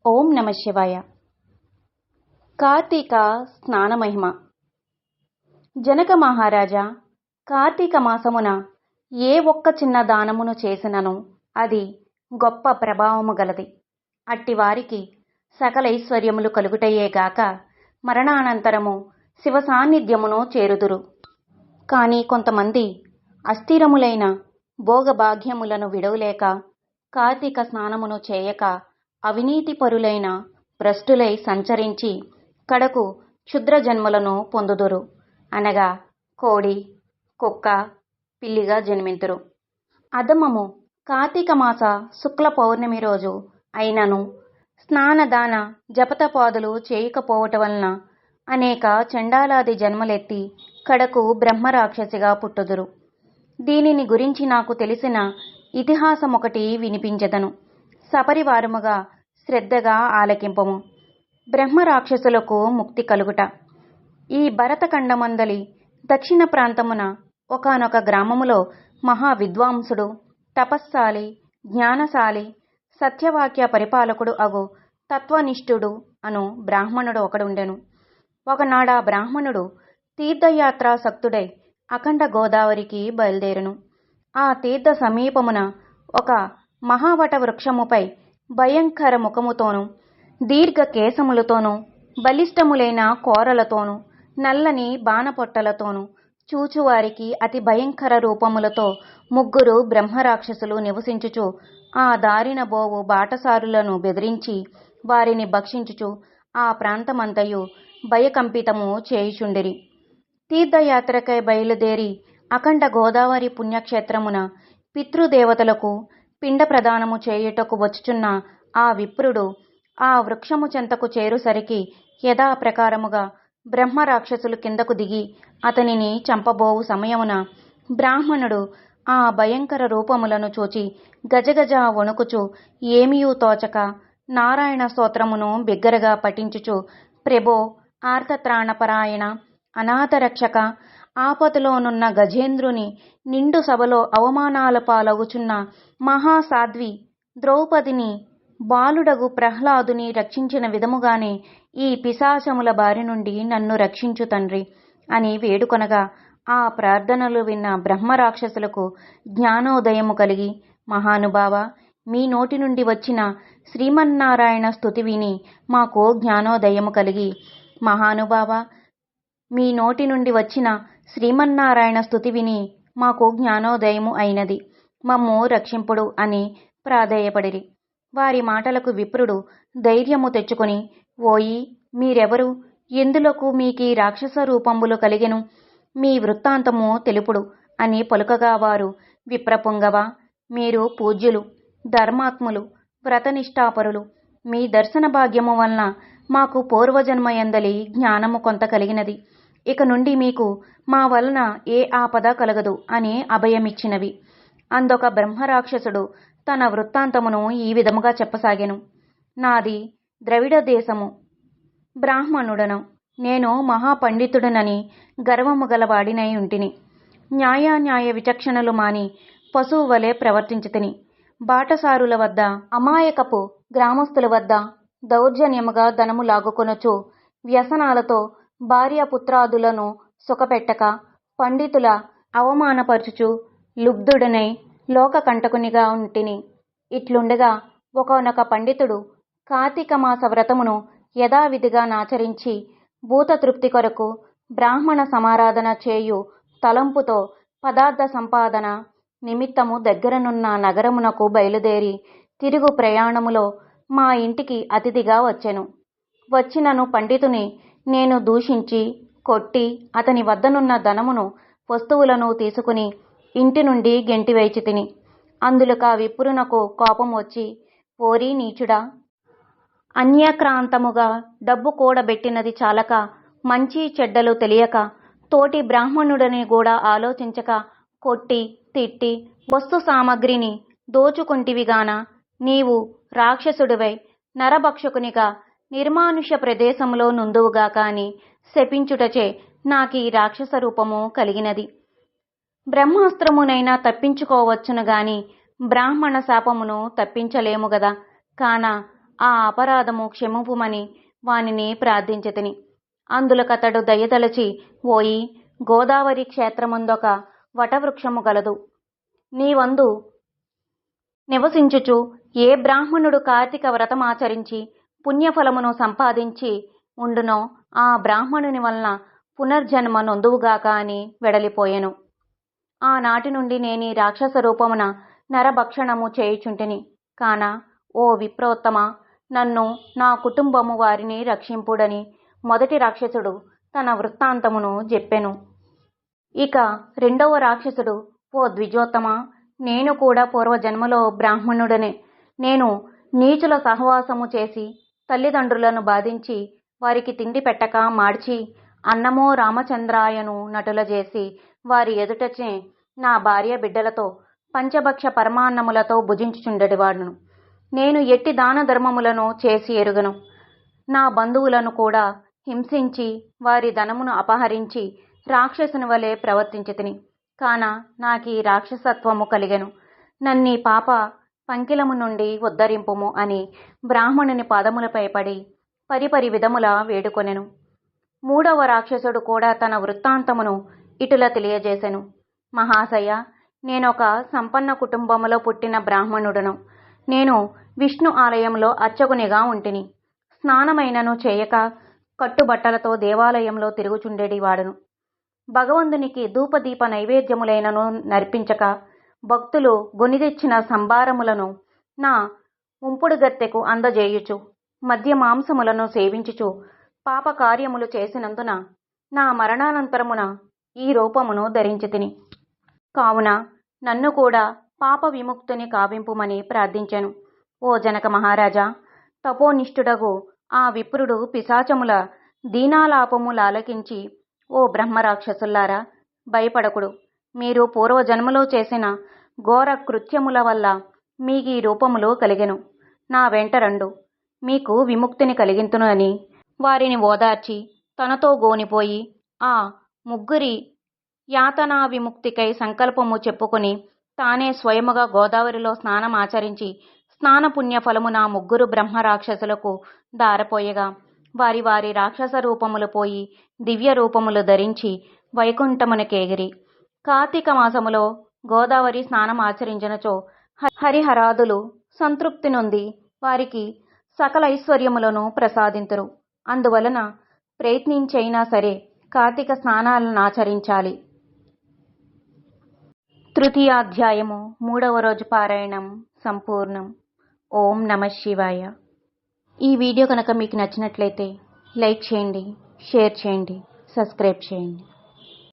ఓం నమ శివాయ. కార్తీక స్నాన మహిమ. జనక మహారాజా, కార్తీక మాసమున ఏ ఒక్క చిన్న దానమును చేసినను అది గొప్ప ప్రభావము గలది. అట్టివారికి సకలైశ్వర్యములు కలుగుటయేగాక మరణానంతరము శివ సాన్నిధ్యమును చేరుదురు. కాని కొంతమంది అస్థిరములైన భోగభాగ్యములను విడవలేక కార్తీక స్నానమును చేయక అవినీతి పరులైన భ్రష్టులై సంచరించి కడకు క్షుద్ర జన్మలను పొందుదురు. అనగా కోడి, కుక్క, పిల్లిగా జన్మింతురు. అధమము కార్తీక మాస శుక్ల పౌర్ణమి రోజు అయినను స్నానదాన జపతపాదులు చేయకపోవట వలన అనేక చండాలాది జన్మలెత్తి కడకు బ్రహ్మరాక్షసిగా పుట్టుదురు. దీనిని గురించి నాకు తెలిసిన ఇతిహాసమొకటి వినిపించెదను. సపరివారముగా శ్రద్ధగా ఆలకింపము. బ్రహ్మరాక్షసులకు ముక్తి కలుగుట. ఈ భరతఖండమందలి దక్షిణ ప్రాంతమున ఒకానొక గ్రామములో మహా విద్వాంసుడు, తపస్సాలి, జ్ఞానశాలి, సత్యవాక్య పరిపాలకుడు అగు తత్వనిష్ఠుడు అను బ్రాహ్మణుడు ఒకడుండెను. ఒకనాడా బ్రాహ్మణుడు తీర్థయాత్రాసక్తుడై అఖండ గోదావరికి బయలుదేరెను. ఆ తీర్థ సమీపమున ఒక మహావట వృక్షముపై భయంకర ముఖముతోనూ, దీర్ఘ కేశములతోనూ, బలిష్టములైన కోరలతోనూ, నల్లని బాణపొట్టలతోనూ, చూచువారికి అతి భయంకర రూపములతో ముగ్గురు బ్రహ్మరాక్షసులు నివసించుచు ఆ దారిన బోవు బాటసారులను బెదిరించి వారిని భక్షించుచు ఆ ప్రాంతమంతయు భయకంపితము చేయుచుండిరి. తీర్థయాత్రకై బయలుదేరి అఖండ గోదావరి పుణ్యక్షేత్రమున పితృదేవతలకు పిండ ప్రదానము చేయుటకు వచ్చుచున్న ఆ విప్రుడు ఆ వృక్షము చెంతకు చేరుసరికి యథాప్రకారముగా బ్రహ్మరాక్షసులు కిందకు దిగి అతనిని చంపబోవు సమయమున బ్రాహ్మణుడు ఆ భయంకర రూపములను చూచి గజగజ వణుకుచు ఏమియూ తోచక నారాయణ స్తోత్రమును బిగ్గరగా పఠించుచు, ప్రభో, ఆర్తత్రాణపరాయణ, అనాథరక్షక, ఆపదలోనున్న గజేంద్రుని నిండు సభలో అవమానాల పాలగుచున్న మహాసాధ్వి ద్రౌపదిని బాలుడగు ప్రహ్లాదుని రక్షించిన విధముగానే ఈ పిశాచముల బారి నుండి నన్ను రక్షించు తండ్రి అని వేడుకొనగా ఆ ప్రార్థనలు విన్న బ్రహ్మరాక్షసులకు జ్ఞానోదయము కలిగి, మహానుభావ, మీ నోటి నుండి వచ్చిన శ్రీమన్నారాయణ స్తుతి విని మాకు జ్ఞానోదయము కలిగి, మహానుభావ, మీ నోటి నుండి వచ్చిన శ్రీమన్నారాయణ స్తుతి విని మాకు జ్ఞానోదయము అయినది, మమ్ము రక్షింపుడు అని ప్రాధేయపడిరి. వారి మాటలకు విప్రుడు ధైర్యము తెచ్చుకొని, ఓయి, మీరెవరు? ఎందులకు మీకీ రాక్షస రూపంబులు కలిగెను? మీ వృత్తాంతము తెలుపుడు అని పలుకగా వారు, విప్రపుంగవ, మీరు పూజ్యులు, ధర్మాత్ములు, వ్రతనిష్ఠాపరులు. మీ దర్శన భాగ్యము వలన మాకు పూర్వజన్మయందలి జ్ఞానము కొంత కలిగినది. ఇక నుండి మీకు మా వలన ఏ ఆపద కలగదు అని అభయమిచ్చినవి. అందొక బ్రహ్మరాక్షసుడు తన వృత్తాంతమును ఈ విధముగా చెప్పసాగెను. నాది ద్రవిడ దేశము, బ్రాహ్మణుడను. నేను మహాపండితుడనని గర్వము గలవాడినై ఉంటిని. న్యాయాన్యాయ విచక్షణలు మాని పశువు వలె ప్రవర్తించితిని. బాటసారుల వద్ద, అమాయకపు గ్రామస్తుల వద్ద దౌర్జన్యముగా ధనము లాగుకొనుచు, వ్యసనాలతో భార్యాపుత్రాదులను సుఖపెట్టక, పండితుల అవమానపరచుచు లుబ్ధుడనై లోకకంటకునిగా ఉంటిని. ఇట్లుండగా ఒకనొక పండితుడు కార్తీక మాస వ్రతమును యథావిధిగా నాచరించి భూతతృప్తి కొరకు బ్రాహ్మణ సమారాధన చేయు తలంపుతో పదార్థ సంపాదన నిమిత్తము దగ్గరనున్న నగరమునకు బయలుదేరి తిరుగు ప్రయాణములో మా ఇంటికి అతిథిగా వచ్చెను. వచ్చినను పండితుని నేను దూషించి కొట్టి అతని వద్దనున్న ధనమును వస్తువులను తీసుకుని ఇంటి నుండి గెంటివేచి తిని. అందులక విప్రునకు కోపం వచ్చి, ఓరీ నీచుడా, అన్యాక్రాంతముగా డబ్బు కూడబెట్టినది చాలక, మంచి చెడ్డలు తెలియక, తోటి బ్రాహ్మణుడని కూడా ఆలోచించక కొట్టి తిట్టి వస్తు సామగ్రిని దోచుకుంటివిగాన నీవు రాక్షసుడివై నరభక్షకునిగా నిర్మానుష్య ప్రదేశములో నుందువుగాక అని శపించుటచే నాకీ రాక్షస రూపము కలిగినది. బ్రహ్మాస్త్రమునైనా తప్పించుకోవచ్చును గాని బ్రాహ్మణ శాపమును తప్పించలేము గదా. కాన ఆ అపరాధము క్షమింపుమని వానిని ప్రార్థించితిని. అందులకతడు దయతలచి, ఓయి గోదావరి క్షేత్రముందొక వటవృక్షము గలదు. నీవందు నివసించుచు ఏ బ్రాహ్మణుడు కార్తీక వ్రతమాచరించి పుణ్యఫలమును సంపాదించి ఉండునో ఆ బ్రాహ్మణుని వలన పునర్జన్మ నొందువుగాక అని వెడలిపోయెను. ఆనాటి నుండి నేనీ రాక్షస రూపమున నరభక్షణము చేయుచుంటిని. కాన ఓ విప్రోత్తమ, నన్ను నా కుటుంబము వారిని రక్షింపుడని మొదటి రాక్షసుడు తన వృత్తాంతమును చెప్పెను. ఇక రెండవ రాక్షసుడు, ఓ ద్విజోత్తమ, నేను కూడా పూర్వజన్మలో బ్రాహ్మణుడనే. నేను నీచుల సహవాసము చేసి తల్లిదండ్రులను బాధించి వారికి తిండి పెట్టక మాడ్చి అన్నమో రామచంద్రాయను నటుల చేసి వారి ఎదుటచే నా భార్య బిడ్డలతో పంచభక్ష పరమాన్నములతో భుజించుచుండెడివాడును. నేను ఎట్టి దాన ధర్మములను చేసి ఎరుగను. నా బంధువులను కూడా హింసించి వారి ధనమును అపహరించి రాక్షసుని వలె ప్రవర్తించితిని. కాన నాకీ రాక్షసత్వము కలిగెను. నన్నీ పాప పంకిలము నుండి ఉద్ధరింపుము అని బ్రాహ్మణుని పాదములపై పడి పరిపరి విధముల వేడుకొనెను. మూడవ రాక్షసుడు కూడా తన వృత్తాంతమును ఇటుల తెలియజేసెను. మహాశయ, నేనొక సంపన్న కుటుంబములో పుట్టిన బ్రాహ్మణుడను. నేను విష్ణు ఆలయంలో అర్చకునిగా ఉంటిని. స్నానమైనను చేయక కట్టుబట్టలతో దేవాలయంలో తిరుగుచుండేడి వాడును. భగవంతునికి ధూపదీప నైవేద్యములైనను నర్పించక భక్తులు గొనిదెచ్చిన సంభారములను నా ఉంపుడు గత్తెకు అందజేయుచు మద్య మాంసములను సేవించుచు పాపకార్యములు చేసినందున నా మరణానంతరమున ఈ రూపమును ధరించితిని. కావున నన్ను కూడా పాప విముక్తుని కావింపుమని ప్రార్థించెను. ఓ జనక మహారాజా, తపోనిష్ఠుడగు ఆ విప్రుడు పిశాచముల దీనాలాపము లాలకించి, ఓ బ్రహ్మరాక్షసులారా, భయపడకుడు. మీరు పూర్వజన్మలో చేసిన ఘోర కృత్యముల వల్ల మీకీ రూపములు కలిగెను. నా వెంట రండు, మీకు విముక్తిని కలిగింతును అని వారిని ఓదార్చి తనతో గోనిపోయి ఆ ముగ్గురి యాతనా విముక్తికై సంకల్పము చెప్పుకొని తానే స్వయముగా గోదావరిలో స్నానం ఆచరించి స్నాన పుణ్య ఫలము నా ముగ్గురు బ్రహ్మరాక్షసులకు దారపోయగా వారి వారి రాక్షస రూపములు పోయి దివ్య రూపములు ధరించి వైకుంఠమునకేగిరి. కార్తీక మాసములో గోదావరి స్నానం ఆచరించినచో హరిహరాదులు సంతృప్తి నొంది వారికి సకల ఐశ్వర్యములను ప్రసాదింతురు. అందువలన ప్రయత్నించైనా సరే కార్తీక స్నానాలను ఆచరించాలి. తృతీయాధ్యాయము 3వ రోజు పారాయణం సంపూర్ణం. ఓం నమః శివాయ. ఈ వీడియో కనుక మీకు నచ్చినట్లయితే లైక్ చేయండి, షేర్ చేయండి, సబ్స్క్రైబ్ చేయండి.